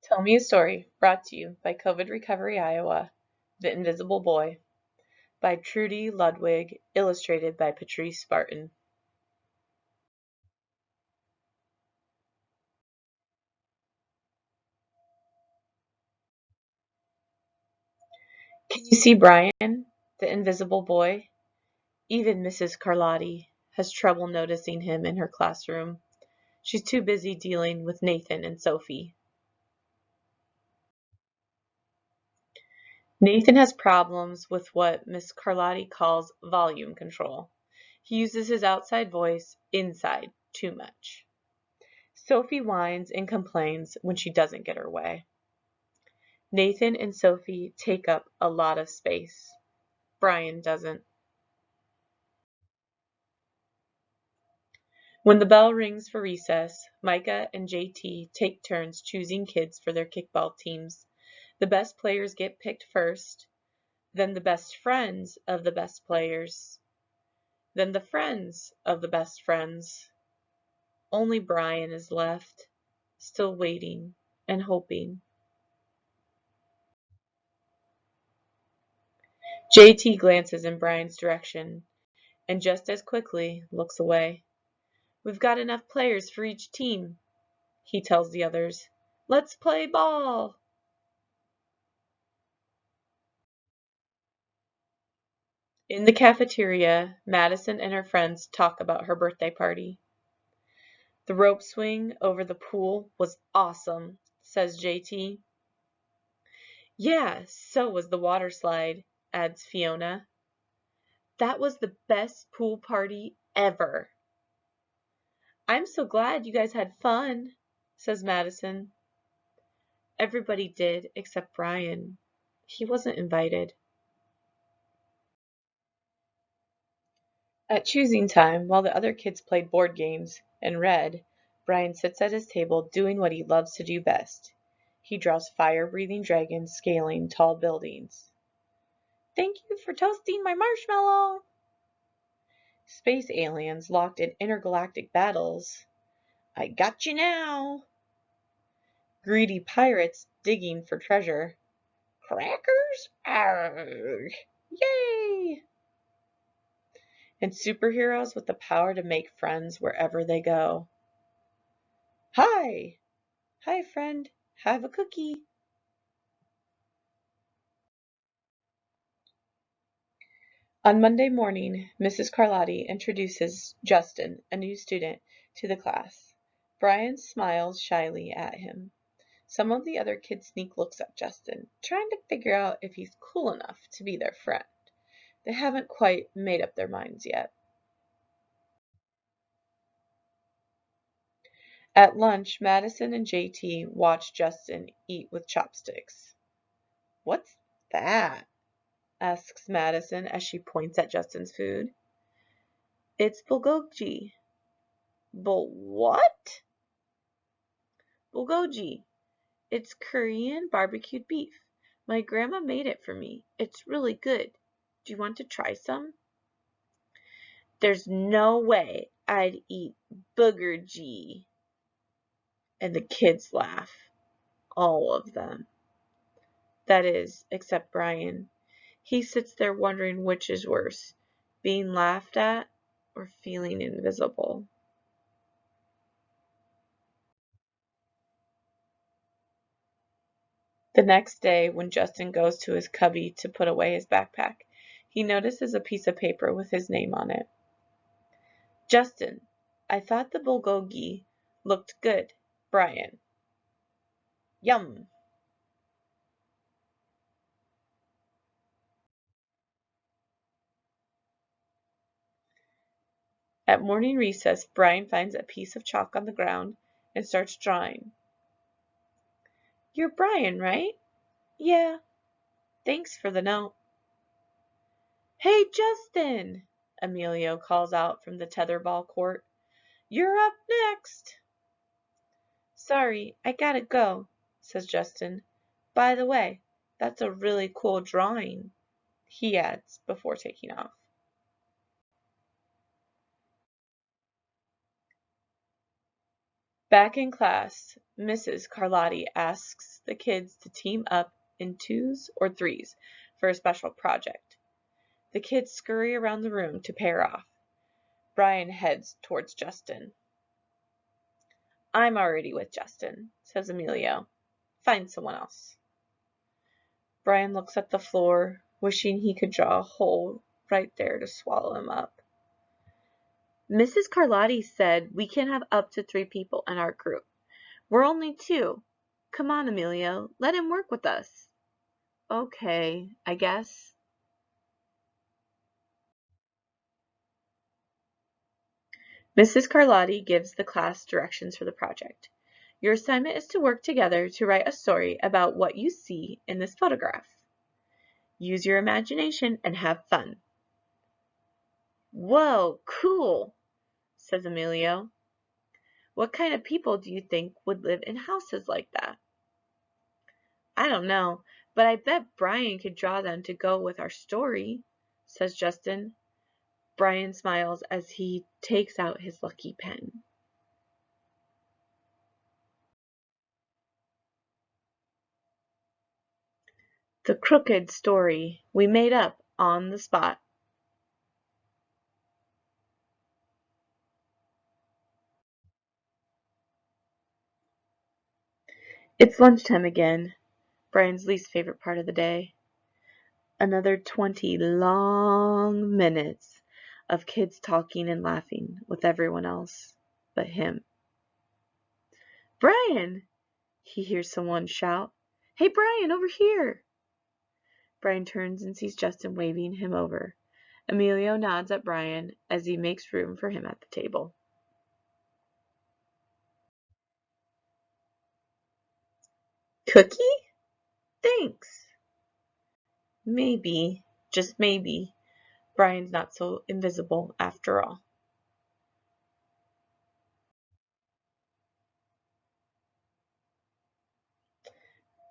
Tell Me a Story, brought to you by COVID Recovery Iowa, The Invisible Boy, by Trudy Ludwig, illustrated by Patrice Spartan. Can you see Brian, the invisible boy? Even Mrs. Carlotti has trouble noticing him in her classroom. She's too busy dealing with Nathan and Sophie. Nathan has problems with what Miss Carlotti calls volume control. He uses his outside voice inside too much. Sophie whines and complains when she doesn't get her way. Nathan and Sophie take up a lot of space. Brian doesn't. When the bell rings for recess, Micah and JT take turns choosing kids for their kickball teams. The best players get picked first, then the best friends of the best players, then the friends of the best friends. Only Brian is left, still waiting and hoping. JT glances in Brian's direction and just as quickly looks away. "We've got enough players for each team," he tells the others. "Let's play ball." In the cafeteria, Madison and her friends talk about her birthday party. "The rope swing over the pool was awesome," says JT. "Yeah, so was the water slide," adds Fiona. "That was the best pool party ever." "I'm so glad you guys had fun," says Madison. Everybody did except Brian. He wasn't invited. At choosing time, while the other kids played board games and read, Brian sits at his table doing what he loves to do best. He draws fire-breathing dragons scaling tall buildings. "Thank you for toasting my marshmallow." Space aliens locked in intergalactic battles. "I got you now." Greedy pirates digging for treasure. "Crackers? Arrgh! Yay!" And superheroes with the power to make friends wherever they go. "Hi! Hi, friend. Have a cookie." On Monday morning, Mrs. Carlotti introduces Justin, a new student, to the class. Brian smiles shyly at him. Some of the other kids sneak looks at Justin, trying to figure out if he's cool enough to be their friend. They haven't quite made up their minds yet. At lunch, Madison and JT watch Justin eat with chopsticks. "What's that?" asks Madison as she points at Justin's food. "It's bulgogi." What?" "Bulgogi. It's Korean barbecued beef. My grandma made it for me. It's really good. Do you want to try some?" "There's no way I'd eat boogerji." And the kids laugh. All of them. That is, except Brian. He sits there wondering which is worse, being laughed at or feeling invisible. The next day, when Justin goes to his cubby to put away his backpack, he notices a piece of paper with his name on it. "Justin, I thought the bulgogi looked good. Brian." Yum. At morning recess, Brian finds a piece of chalk on the ground and starts drawing. "You're Brian, right?" "Yeah. Thanks for the note." "Hey, Justin!" Emilio calls out from the tetherball court. "You're up next." "Sorry, I gotta go," says Justin. "By the way, that's a really cool drawing," he adds before taking off. Back in class, Mrs. Carlotti asks the kids to team up in twos or threes for a special project. The kids scurry around the room to pair off. Brian heads towards Justin. I'm already with Justin, says Emilio. Find someone else. Brian looks at the floor, wishing he could draw a hole right there to swallow him up. Mrs. Carlotti said we can have up to 3 people in our group. We're only 2. Come on, Emilio, let him work with us. Okay, I guess. Mrs. Carlotti gives the class directions for the project. Your assignment is to work together to write a story about what you see in this photograph. Use your imagination and have fun. Whoa, cool, says Emilio. What kind of people do you think would live in houses like that? I don't know, but I bet Brian could draw them to go with our story, says Justin. Brian smiles as he takes out his lucky pen. The crooked story we made up on the spot. It's lunchtime again, Brian's least favorite part of the day. Another 20 long minutes of kids talking and laughing with everyone else but him. Brian! He hears someone shout. Hey, Brian, over here! Brian turns and sees Justin waving him over. Emilio nods at Brian as he makes room for him at the table. Cookie? Thanks. Maybe, just maybe, Brian's not so invisible after all.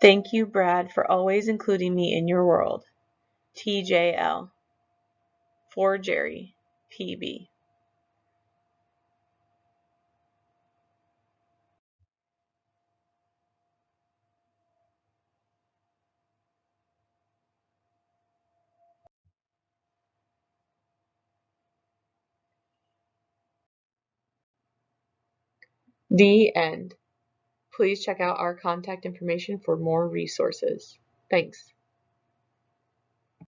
Thank you, Brad, for always including me in your world. TJL. For Jerry, PB. The end. Please check out our contact information for more resources. Thanks.